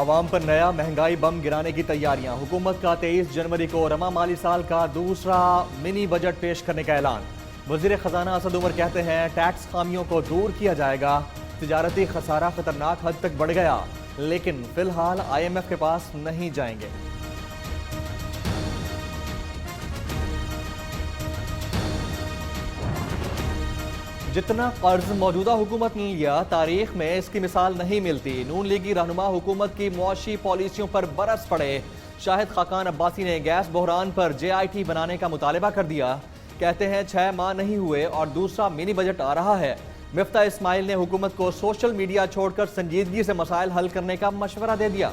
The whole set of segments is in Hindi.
अवाम पर नया महंगाई बम गिराने की तैयारियां। हुकूमत का 23 जनवरी को रमा माली साल का दूसरा मिनी बजट पेश करने का ऐलान। वजीर खजाना असद उमर कहते हैं टैक्स खामियों को दूर किया जाएगा। तिजारती खसारा खतरनाक हद तक बढ़ गया, लेकिन फिलहाल IMF के पास नहीं जाएंगे। जितना कर्ज मौजूदा हुकूमत ने लिया, तारीख में इसकी मिसाल नहीं मिलती। नून लीगी रहनुमा हुकूमत की मुआशी पॉलिसियों पर बरस पड़े। शाहिद खाकान अब्बासी ने गैस बहरान पर JIT बनाने का मुतालबा कर दिया। कहते हैं 6 माह नहीं हुए और दूसरा मिनी बजट आ रहा है। मिफ्ता इस्माइल ने हुकूमत को सोशल मीडिया छोड़कर संजीदगी से मसाइल हल करने का मशवरा दे दिया।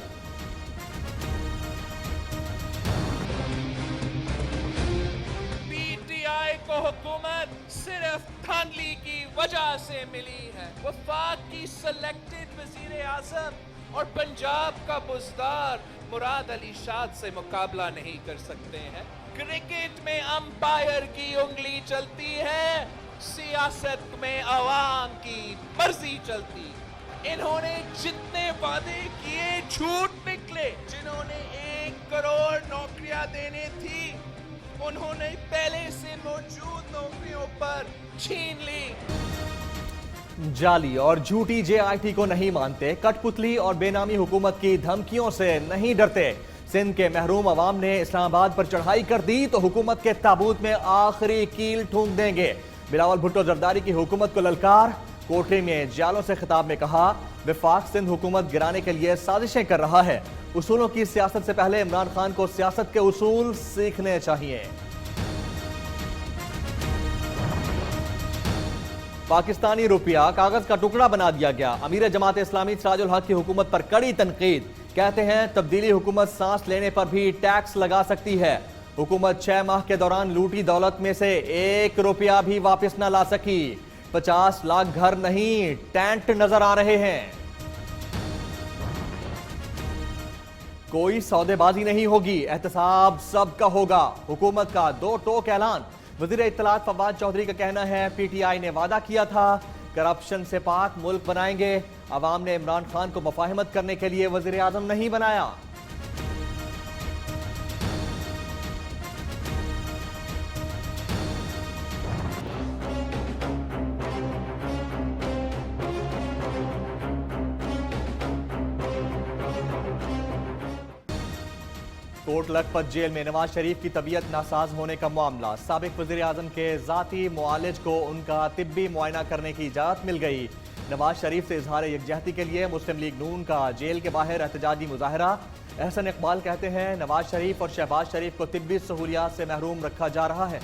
PTI को हुकूमत सिर्फ धांधली की वजह से मिली है। वफाक की सिलेक्टेड वजीर आजम और पंजाब का बुजदार मुराद अली शाद से मुकाबला नहीं कर सकते हैं। क्रिकेट में अंपायर की उंगली चलती है, सियासत में अवाम की मर्जी चलती। इन्होंने जितने वादे किए झूठ निकले। जिन्होंने 1 करोड़ नौकरियां देने थी, उन्होंने पहले से मौजूद नौकरियों पर छीन ली। जाली और झूठी JIT को नहीं मानते, कठपुतली और बेनामी हुकूमत की धमकियों से नहीं डरते। सिंध के महरूम अवाम ने इस्लामाबाद पर चढ़ाई कर दी तो हुकूमत के ताबूत में आखिरी कील ठूंक देंगे। बिलावल भुट्टो जरदारी की हुकूमत को ललकार। कोटली में जालों से खिताब में कहा, वफाक सिंध हुकूमत गिराने के लिए साजिशें कर रहा है। उसूलों की सियासत से पहले इमरान खान को सियासत के उसूल सीखने चाहिए। पाकिस्तानी रुपया कागज का टुकड़ा बना दिया गया। अमीर जमात इस्लामी सिराजुल हक की हुकूमत पर कड़ी तनकीद। कहते हैं तब्दीली हुकूमत सांस लेने पर भी टैक्स लगा सकती है। हुकूमत 6 माह के दौरान लूटी दौलत में से 1 रुपया भी वापस न ला सकी। 50 लाख घर नहीं, टेंट नजर आ रहे हैं। कोई सौदेबाजी नहीं होगी, एहतसाब सबका होगा। हुकूमत का 2 टोक ऐलान। वजीर इत्तलात फवाद चौधरी का कहना है PTI ने वादा किया था करप्शन से पाक मुल्क बनाएंगे। अवाम ने इमरान खान को मुफाहिमत करने के लिए वजीर आजम नहीं बनाया। कोट लखपत जेल में नवाज शरीफ की तबीयत नासाज होने का मामला। साबिक वजीर आजम के जाती मुआलिज को उनका तिब्बी मुआयना करने की इजाजत मिल गई। नवाज शरीफ से इजहार यकजहती के लिए मुस्लिम लीग नून का जेल के बाहर एहतजाजी मुजाहरा। एहसन इकबाल कहते हैं नवाज शरीफ और शहबाज शरीफ को तिब्बी सहूलियात से महरूम रखा जा रहा है।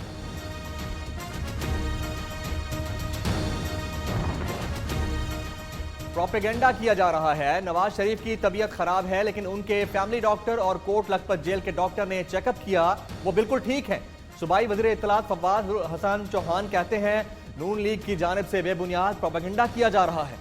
प्रोपेगेंडा किया जा रहा है नवाज शरीफ की तबीयत खराब है, लेकिन उनके फैमिली डॉक्टर और कोट लखपत जेल के डॉक्टर ने चेकअप किया, वो बिल्कुल ठीक है। सूबाई वजीर इत्तलात फवाद हसन चौहान कहते हैं नून लीग की जानिब से बेबुनियाद प्रोपेगेंडा किया जा रहा है।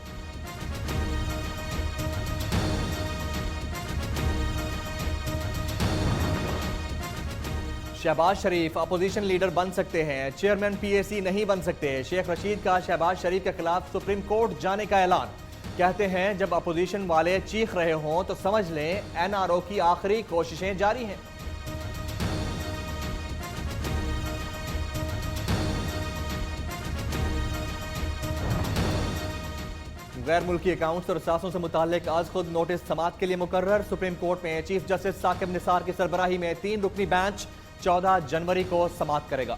शहबाज शरीफ अपोजिशन लीडर बन सकते हैं, चेयरमैन PAC नहीं बन सकते। शेख रशीद का शहबाज शरीफ के खिलाफ सुप्रीम कोर्ट जाने का ऐलान। कहते हैं जब अपोजिशन वाले चीख रहे हों तो समझ लें NRO की आखिरी कोशिशें जारी हैं। गैर मुल्की अकाउंट्स और असासों से मुताल्लिक आज खुद नोटिस समाअत के लिए मुकर्रर। सुप्रीम कोर्ट में चीफ जस्टिस साकिब निसार की सरबराही में 3 रुकनी बेंच 14 जनवरी को समाअत करेगा।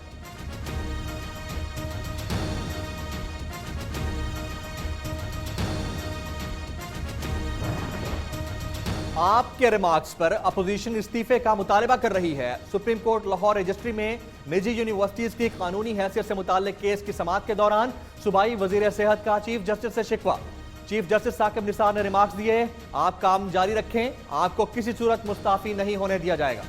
आपके रिमार्क्स पर अपोजिशन इस्तीफे का मुतालबा कर रही है। सुप्रीम कोर्ट लाहौर रजिस्ट्री में निजी यूनिवर्सिटीज की कानूनी हैसियत से मुताल्लिक केस की समाअत के दौरान सूबाई वजीर सेहत का चीफ जस्टिस से शिकवा। चीफ जस्टिस साकिब निसार ने रिमार्क्स दिए, आप काम जारी रखें, आपको किसी सूरत मुस्ताफी नहीं होने दिया जाएगा।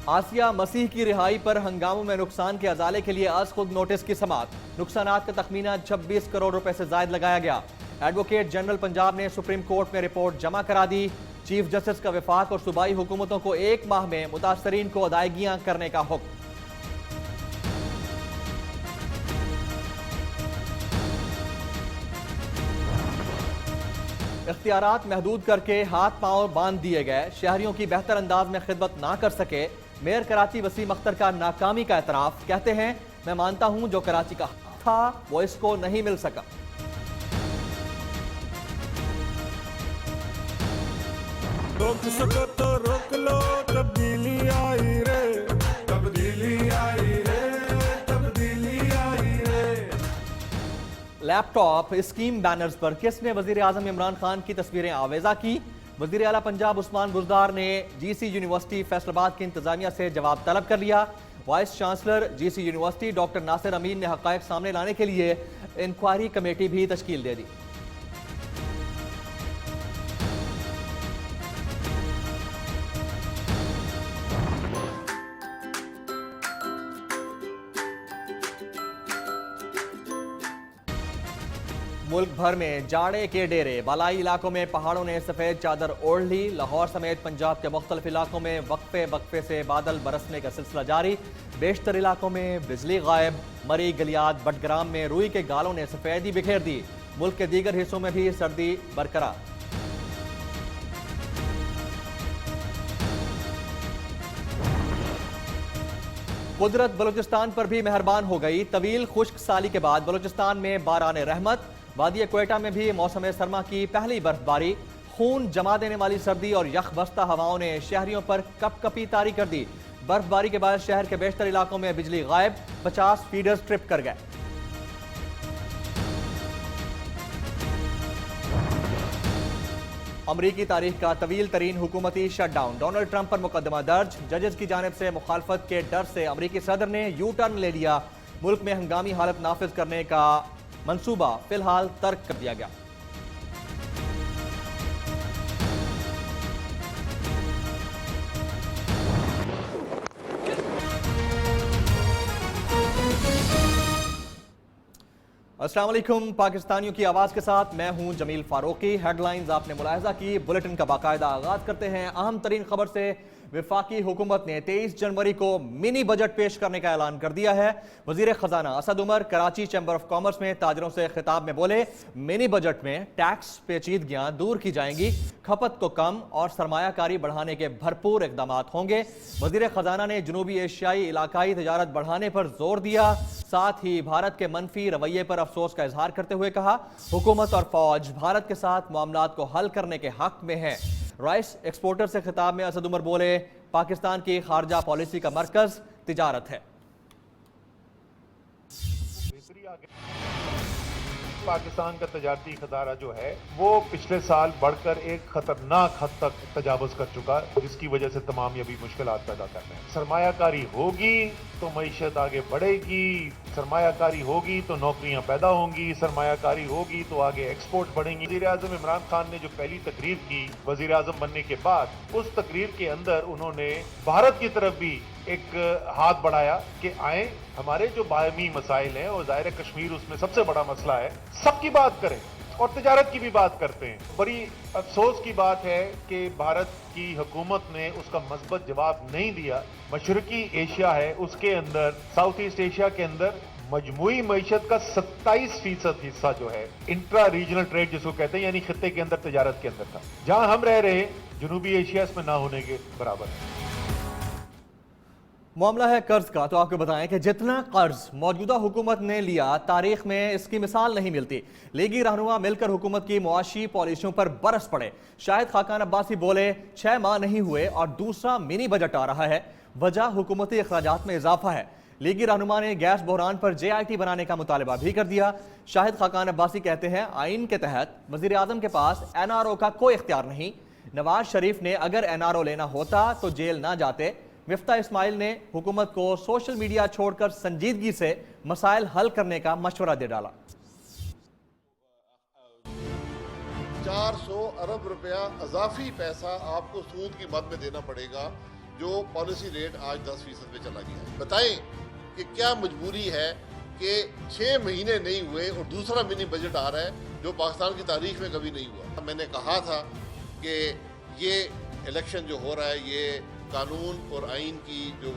आसिया मसीह की रिहाई पर हंगामों में नुकसान के अजाले के लिए आज खुद नोटिस की समाअत। नुकसानात का तखमीना 26 करोड़ रुपए से जायद लगाया गया। एडवोकेट जनरल पंजाब ने सुप्रीम कोर्ट में रिपोर्ट जमा करा दी। चीफ जस्टिस का वफाक और सूबाई हुकूमतों को 1 माह में मुतासरीन को अदायगियां करने का हुक्म। इख्तियारात महदूद करके हाथ पांव बांध दिए गए, शहरियों की बेहतर अंदाज में खिदमत ना कर सके। मेयर कराची वसीम अख्तर का नाकामी का एतराफ, कहते हैं मैं मानता हूं जो कराची का था वो इसको नहीं मिल सका। रोक सको तो रोक लो, तब्दीली आई रे, तब्दीली आई रे, तब्दीली आई रे। लैपटॉप स्कीम बैनर्स पर किसने वजीर आजम इमरान खान की तस्वीरें आवेजा की? वजीर आला पंजाब उस्मान बुज़दार ने GC यूनिवर्सिटी फैसलाबाद की इंतजामिया से जवाब तलब कर लिया। Vice chancellor GC university doctor Nasir Amin ने हक़ाइक़ सामने लाने के लिए इंक्वायरी कमेटी भी तश्कील दे दी। मुल्क भर में जाड़े के डेरे, बालाई इलाकों में पहाड़ों ने सफेद चादर ओढ़ ली। लाहौर समेत पंजाब के मुख्तलिफ इलाकों में वक्फे वक्फे से बादल बरसने का सिलसिला जारी। बेशतर इलाकों में बिजली गायब। मरी गलियात बटग्राम में रुई के गालों ने सफेदी बिखेर दी। मुल्क के दीगर हिस्सों में भी सर्दी बरकरार। कुदरत बलूचिस्तान पर भी मेहरबान हो गई। तवील खुश्क साली के बाद बलूचिस्तान में बाराने रहमत। वादी क्वेटा में भी मौसम सरमा की पहली बर्फबारी। खून जमा देने वाली सर्दी और यख बस्ता हवाओं ने शहरियों पर कपकपी तारी कर दी। बर्फबारी के बाद शहर के बेशतर इलाकों में बिजली गायब। 50 फीडर्स ट्रिप कर गए। अमरीकी तारीख का तवील तरीन हुकूमती शटडाउन। डोनाल्ड ट्रंप पर मुकदमा दर्ज। जजेस की जानिब से मुखालफत के डर से अमरीकी सदर ने यू टर्न ले लिया। मुल्क में हंगामी हालत नाफिज करने का मंसूबा फिलहाल तर्क कर दिया गया। अस्सलाम वालेकुम। पाकिस्तानियों की आवाज के साथ मैं हूं जमील फारूकी। हेडलाइंस आपने मुलाहिजा की। बुलेटिन का बाकायदा आगाज करते हैं अहम तरीन खबर से। वफाकी हुकूमत ने 23 जनवरी को मिनी बजट पेश करने का ऐलान कर दिया है। वजीर खजाना Asad Umar Karachi chamber of commerce में ताजरों से खिताब में बोले, मिनी बजट में टैक्स पेचीदगियां दूर की जाएंगी, खपत को कम और सरमायाकारी बढ़ाने के भरपूर इकदाम होंगे। वजीर खजाना ने जनूबी एशियाई इलाकाई तजारत बढ़ाने पर जोर दिया। साथ ही भारत के मनफी रवैये पर अफसोस का इजहार करते हुए कहा, हुकूमत और फौज भारत के साथ मामलात को हल करने के हक में है। राइस एक्सपोर्टर से खिताब में असद उमर बोले, पाकिस्तान की खारजा पॉलिसी का मरकज तिजारत है। पाकिस्तान का तजारती खजाना जो है वो पिछले साल बढ़कर एक खतरनाक हद तक तजावुज कर चुका, जिसकी वजह से तमाम ये भी मुश्किलात पैदा कर रहे हैं। सरमायाकारी होगी तो मईशत आगे बढ़ेगी, सरमायाकारी होगी तो नौकरियां पैदा होंगी, सरमायाकारी होगी तो आगे एक्सपोर्ट बढ़ेंगी। वज़ीर आज़म इमरान खान ने जो पहली तकरीर की वज़ीर आज़म बनने के बाद, उस तकरीर के अंदर उन्होंने भारत की तरफ भी एक हाथ बढ़ाया कि आए, हमारे जो बाहमी मसाइल हैं और ज़ाहिर कश्मीर उसमें सबसे बड़ा मसला है, सबकी बात करें और तिजारत की भी बात करते हैं। बड़ी अफसोस की बात है कि भारत की हुकूमत ने उसका मज़बूत जवाब नहीं दिया। मशरकी एशिया है, उसके अंदर साउथ ईस्ट एशिया के अंदर मजमूई मईशत का 27% हिस्सा जो है इंट्रा रीजनल ट्रेड जिसको कहते हैं, यानी खत्ते के अंदर तजारत के अंदर था। जहां हम रह रहे जनूबी एशिया इसमें ना होने के बराबर है। मामला है कर्ज का, तो आपको बताएं कि जितना कर्ज मौजूदा हुकूमत ने लिया तारीख में इसकी मिसाल नहीं मिलती। लीगी रहनुमा मिलकर हुकूमत की मुआशी पॉलिसियों पर बरस पड़े। शाहिद खाकान अब्बासी बोले, 6 माह नहीं हुए और दूसरा मिनी बजट आ रहा है, वजह हुकूमती अखराजात में इजाफा है। लीगी रहनुमा ने गैस बहरान पर JIT बनाने का मुतालबा भी कर दिया। शाहिद खाकान अब्बासी कहते हैं, आइन के तहत वजीर आजम के पास NRO का कोई इख्तियार नहीं। नवाज शरीफ ने अगर NRO लेना होता तो जेल ना जाते। मिफ्ता इस्माइल ने हुकूमत को सोशल मीडिया छोड़कर संजीदगी से मसाइल हल करने का मशवरा दे डाला। 400 अरब रुपया अजाफी पैसा आपको सूद की मद में देना पड़ेगा, जो पॉलिसी रेट आज 10% पे चला गया है। बताएं कि क्या मजबूरी है कि 6 महीने नहीं हुए और दूसरा मिनी बजट आ रहा है जो पाकिस्तान की तारीख में कभी नहीं हुआ। मैंने कहा था कि ये इलेक्शन जो हो रहा है ये कानून और आइन की जो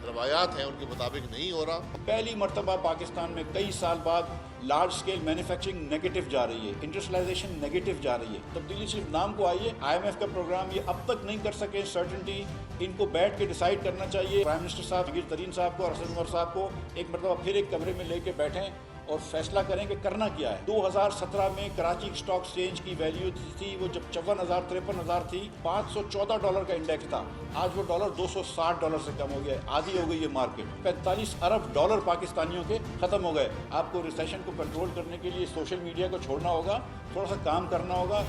रवायात हैं उनके मुताबिक नहीं हो रहा। पहली मरतबा पाकिस्तान में कई साल बाद लार्ज स्केल मैन्युफैक्चरिंग नेगेटिव जा रही है, इंडस्ट्रियलाइजेशन नेगेटिव जा रही है। तब्दीली सिर्फ नाम को आई है। IMF का प्रोग्राम ये अब तक नहीं कर सके सर्टेनिटी, इनको बैठ के डिसाइड करना चाहिए। प्राइम मिनिस्टर साहब जहांगीर तरीन साहब को और अरशद उमर साहब को एक मरतबा फिर एक कमरे में लेके बैठें और फैसला करें कि करना क्या है। 2017 में कराची स्टॉक एक्सचेंज की वैल्यू थी वो जब 54,000-53,000 थी, $514 का इंडेक्स था। आज वो डॉलर $260 से कम हो गया, आधी हो गई ये मार्केट। $45 अरब पाकिस्तानियों के खत्म हो गए। आपको रिसेशन को कंट्रोल करने के लिए सोशल मीडिया को छोड़ना होगा, थोड़ा सा काम करना होगा।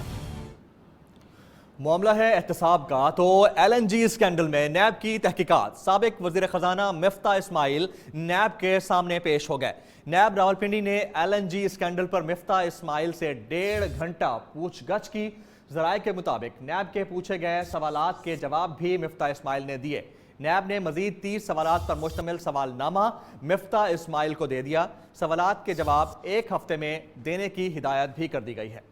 मामला है एहतसाब का तो LNG स्कैंडल में नैब की तहकीकात। साबिक वज़ीर ख़जाना मिफ्ता इस्माइल नैब के सामने पेश हो गए। नैब रावलपिंडी ने LNG स्कैंडल पर मिफ्ता इस्माइल से 1.5 घंटा पूछगछ की। ज़राए के मुताबिक नैब के पूछे गए सवालात के जवाब भी मिफ्ता इस्माइल ने दिए। नैब ने मजीद 30 सवालात पर मुश्तमिल सवालनामा मिफ्ता इस्माइल को दे दिया। सवालात के जवाब 1 हफ्ते में देने की हिदायत भी कर दी गई है।